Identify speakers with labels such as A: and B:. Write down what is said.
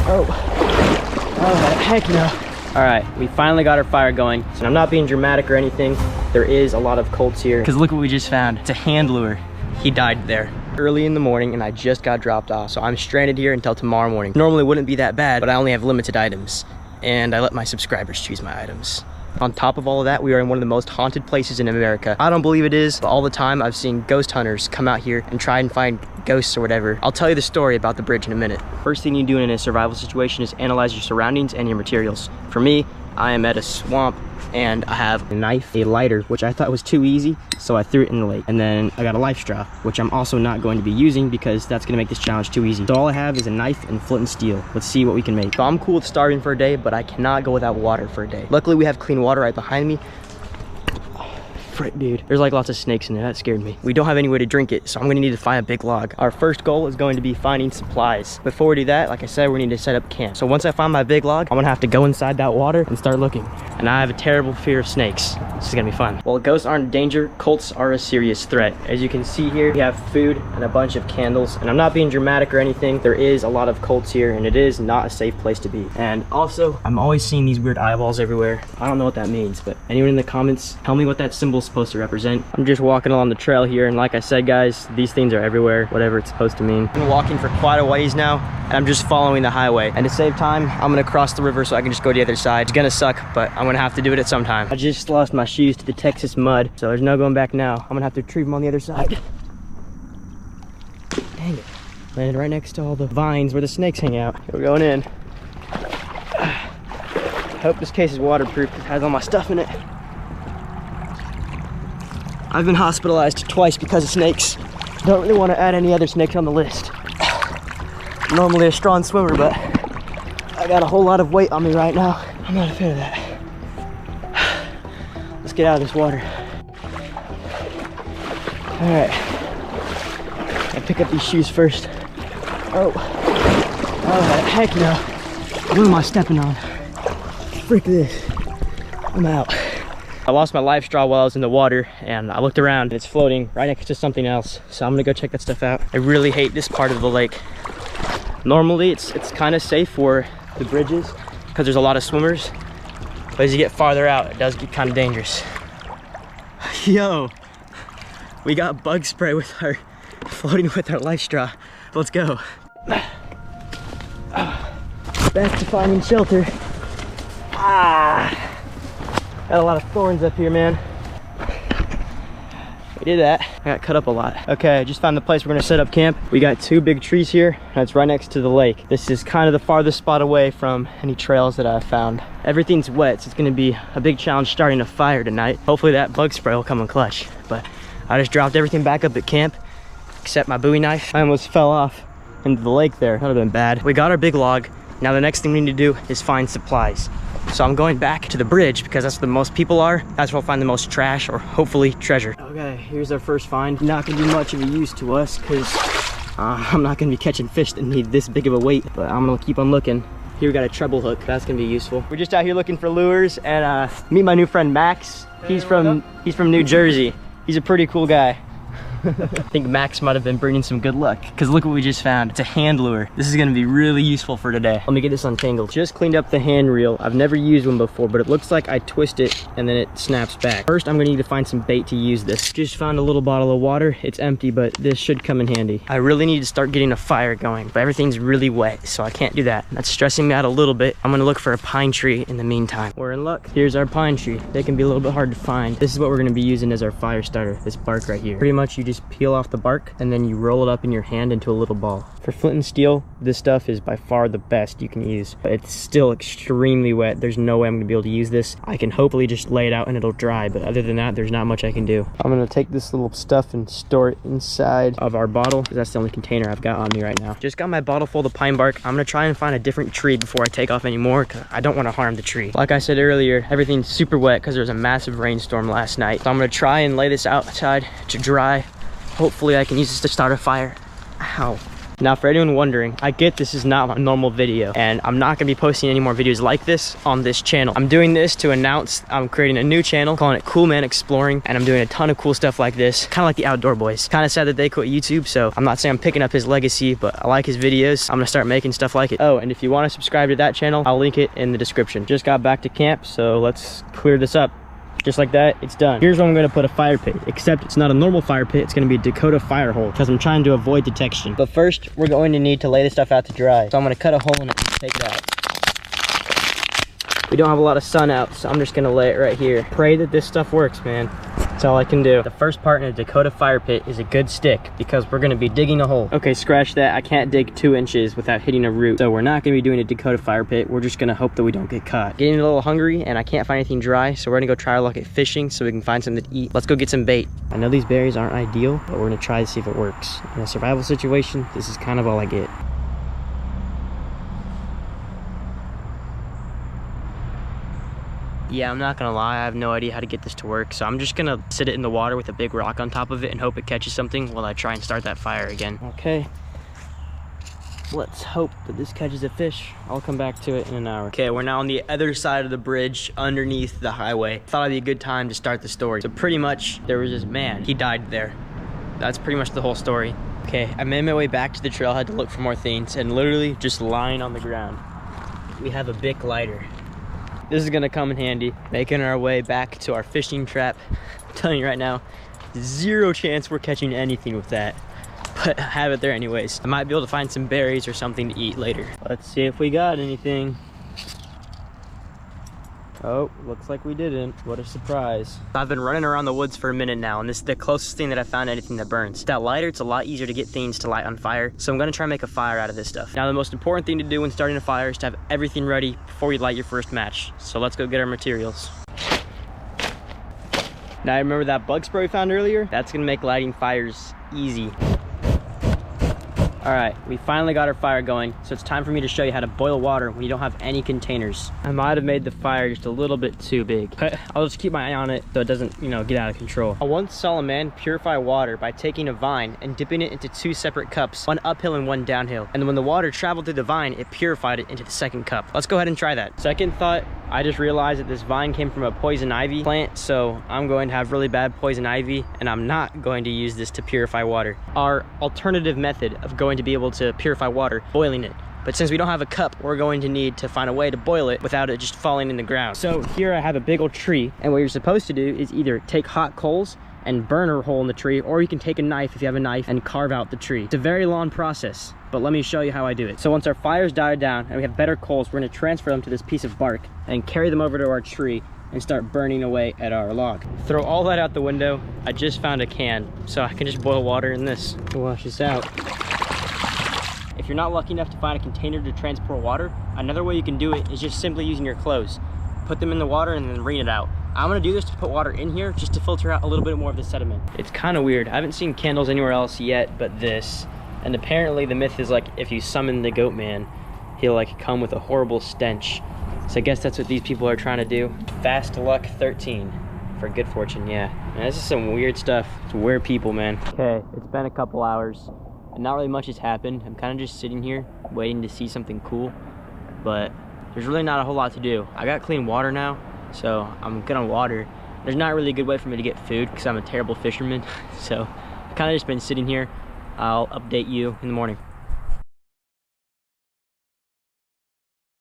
A: Oh, heck no. All right, we finally got our fire going. So I'm not being dramatic or anything. There is a lot of colts here. Because look what we just found. It's a hand lure. He died there early in the morning and I just got dropped off. So I'm stranded here until tomorrow morning. Normally wouldn't be that bad, but I only have limited items. And I let my subscribers choose my items. On top of all of that, we are in one of the most haunted places in America. I don't believe it is, but all the time I've seen ghost hunters come out here and try and find ghosts or whatever. I'll tell you the story about the bridge in a minute. First thing you do in a survival situation is analyze your surroundings and your materials. For me, I am at a swamp and I have a knife, a lighter, which I thought was too easy, so I threw it in the lake. And then I got a life straw, which I'm also not going to be using because that's gonna make this challenge too easy. So all I have is a knife and flint and steel. Let's see what we can make. So I'm cool with starving for a day, but I cannot go without water for a day. Luckily we have clean water right behind me. Frick, dude. There's like lots of snakes in there. That scared me. We don't have any way to drink it, so I'm gonna need to find a big log. Our first goal is going to be finding supplies. Before we do that, like I said, we need to set up camp. So once I find my big log, I'm gonna have to go inside that water and start looking. And I have a terrible fear of snakes. This is gonna be fun. While ghosts aren't in danger, cults are a serious threat. As you can see here, we have food and a bunch of candles. And I'm not being dramatic or anything. There is a lot of cults here and it is not a safe place to be. And also, I'm always seeing these weird eyeballs everywhere. I don't know what that means, but anyone in the comments, tell me what that symbol's supposed to represent. I'm just walking along the trail here, and like I said, guys, these things are everywhere, whatever it's supposed to mean. I've been walking for quite a ways now, and I'm just following the highway. And to save time, I'm gonna cross the river so I can just go to the other side. It's gonna suck, but I'm gonna have to do it at some time. I just lost my shoes to the Texas mud, so there's no going back now. I'm gonna have to retrieve them on the other side. Dang it. Landed right next to all the vines where the snakes hang out. We're going in. I hope this case is waterproof. It has all my stuff in it. I've been hospitalized twice because of snakes. Don't really want to add any other snakes on the list. Normally a strong swimmer, but I got a whole lot of weight on me right now. I'm not a fan of that. Let's get out of this water. All right. I pick up these shoes first. Oh, heck no. What am I stepping on? Frick this. I'm out. I lost my life straw while I was in the water and I looked around and it's floating right next to something else. So I'm gonna go check that stuff out. I really hate this part of the lake. Normally it's kind of safe for the bridges because there's a lot of swimmers. But as you get farther out, it does get kind of dangerous. Yo, we got bug spray with our, floating with our life straw. Let's go. Back to finding shelter. Got a lot of thorns up here, man. We did that. I got cut up a lot. Okay, I just found the place we're gonna set up camp. We got two big trees here, and it's right next to the lake. This is kind of the farthest spot away from any trails that I've found. Everything's wet, so it's gonna be a big challenge starting a fire tonight. Hopefully that bug spray will come in clutch. But I just dropped everything back up at camp, except my Bowie knife. I almost fell off into the lake there. That would have been bad. We got our big log. Now the next thing we need to do is find supplies. So I'm going back to the bridge because that's where the most people are. That's where I'll find the most trash or hopefully treasure. Okay, here's our first find. Not gonna be much of a use to us because I'm not gonna be catching fish that need this big of a weight, but I'm gonna keep on looking. Here we got a treble hook. That's gonna be useful. We're just out here looking for lures and meet my new friend Max. He's from New Jersey. He's a pretty cool guy. I think Max might have been bringing some good luck because look what we just found. It's a hand lure. This is gonna be really useful for today. Let me get this untangled. Just cleaned up the hand reel. I've never used one before, but it looks like I twist it and then it snaps back. First, I'm gonna need to find some bait to use this. Just found a little bottle of water. It's empty, but this should come in handy. I really need to start getting a fire going, but everything's really wet, so I can't do that. That's stressing me out a little bit. I'm gonna look for a pine tree in the meantime. We're in luck. Here's our pine tree. They can be a little bit hard to find. This is what we're gonna be using as our fire starter, this bark right here. Pretty much you just peel off the bark and then you roll it up in your hand into a little ball. For flint and steel, this stuff is by far the best you can use. But it's still extremely wet. There's no way I'm gonna be able to use this. I can hopefully just lay it out and it'll dry, but other than that, there's not much I can do. I'm gonna take this little stuff and store it inside of our bottle because that's the only container I've got on me right now. Just got my bottle full of pine bark. I'm gonna try and find a different tree before I take off anymore because I don't want to harm the tree. Like I said earlier, everything's super wet because there was a massive rainstorm last night. So I'm gonna try and lay this outside to dry. Hopefully I can use this to start a fire. Ow. Now, for anyone wondering, I get this is not my normal video, and I'm not gonna be posting any more videos like this on this channel. I'm doing this to announce I'm creating a new channel, calling it Cool Man Exploring, and I'm doing a ton of cool stuff like this, kind of like the Outdoor Boys. Kind of sad that they quit YouTube, so I'm not saying I'm picking up his legacy, but I like his videos. I'm gonna start making stuff like it. Oh, and if you want to subscribe to that channel, I'll link it in the description. Just got back to camp, so let's clear this up. Just like that, it's done. Here's where I'm gonna put a fire pit, except it's not a normal fire pit, it's gonna be a Dakota fire hole, because I'm trying to avoid detection. But first, we're going to need to lay this stuff out to dry. So I'm gonna cut a hole in it and take it out. We don't have a lot of sun out, so I'm just gonna lay it right here. Pray that this stuff works, man. That's all I can do. The first part in a Dakota fire pit is a good stick, because we're gonna be digging a hole. Okay, scratch that. I can't dig 2 inches without hitting a root. So we're not gonna be doing a Dakota fire pit. We're just gonna hope that we don't get caught. Getting a little hungry, and I can't find anything dry, so we're gonna go try our luck at fishing so we can find something to eat. Let's go get some bait. I know these berries aren't ideal, but we're gonna try to see if it works. In a survival situation, this is kind of all I get. Yeah, I'm not gonna lie, I have no idea how to get this to work, so I'm just gonna sit it in the water with a big rock on top of it and hope it catches something while I try and start that fire again. Okay, let's hope that this catches a fish. I'll come back to it in an hour. Okay, we're now on the other side of the bridge underneath the highway. Thought it'd be a good time to start the story. So pretty much, there was this man, he died there. That's pretty much the whole story. Okay, I made my way back to the trailhead to look for more things, and literally just lying on the ground, we have a Bic lighter. This is gonna come in handy. Making our way back to our fishing trap. I'm telling you right now, 0 chance we're catching anything with that. But I have it there anyways. I might be able to find some berries or something to eat later. Let's see if we got anything. Oh, looks like we didn't. What a surprise. I've been running around the woods for a minute now, and this is the closest thing that I found anything that burns. With that lighter, it's a lot easier to get things to light on fire, so I'm gonna try and make a fire out of this stuff. Now, the most important thing to do when starting a fire is to have everything ready before you light your first match. So let's go get our materials. Now, remember that bug spray we found earlier? That's gonna make lighting fires easy. All right, we finally got our fire going, so it's time for me to show you how to boil water when you don't have any containers. I might have made the fire just a little bit too big, but I'll just keep my eye on it so it doesn't, get out of control. I once saw a man purify water by taking a vine and dipping it into 2 separate cups, one uphill and one downhill. And then when the water traveled through the vine, it purified it into the second cup. Let's go ahead and try that. Second thought, I just realized that this vine came from a poison ivy plant, so I'm going to have really bad poison ivy, and I'm not going to use this to purify water. Our alternative method of going to be able to purify water, boiling it. But since we don't have a cup, we're going to need to find a way to boil it without it just falling in the ground. So here I have a big old tree, and what you're supposed to do is either take hot coals and burn a hole in the tree, or you can take a knife if you have a knife and carve out the tree. It's a very long process, but let me show you how I do it. So once our fires died down and we have better coals, we're gonna transfer them to this piece of bark and carry them over to our tree and start burning away at our log. Throw all that out the window. I just found a can, so I can just boil water in this. Wash this out. If you're not lucky enough to find a container to transport water, another way you can do it is just simply using your clothes. Put them in the water and then wring it out. I'm gonna do this to put water in here just to filter out a little bit more of the sediment. It's kind of weird. I haven't seen candles anywhere else yet but this. And apparently the myth is like if you summon the goat man, he'll like come with a horrible stench. So I guess that's what these people are trying to do. Fast luck 13 for good fortune, yeah. Man, this is some weird stuff. It's weird people, man. Okay, it's been a couple hours and not really much has happened. I'm kind of just sitting here waiting to see something cool, but there's really not a whole lot to do. I got clean water now, so I'm good on water. There's not really a good way for me to get food because I'm a terrible fisherman. So I've kind of just been sitting here. I'll update you in the morning.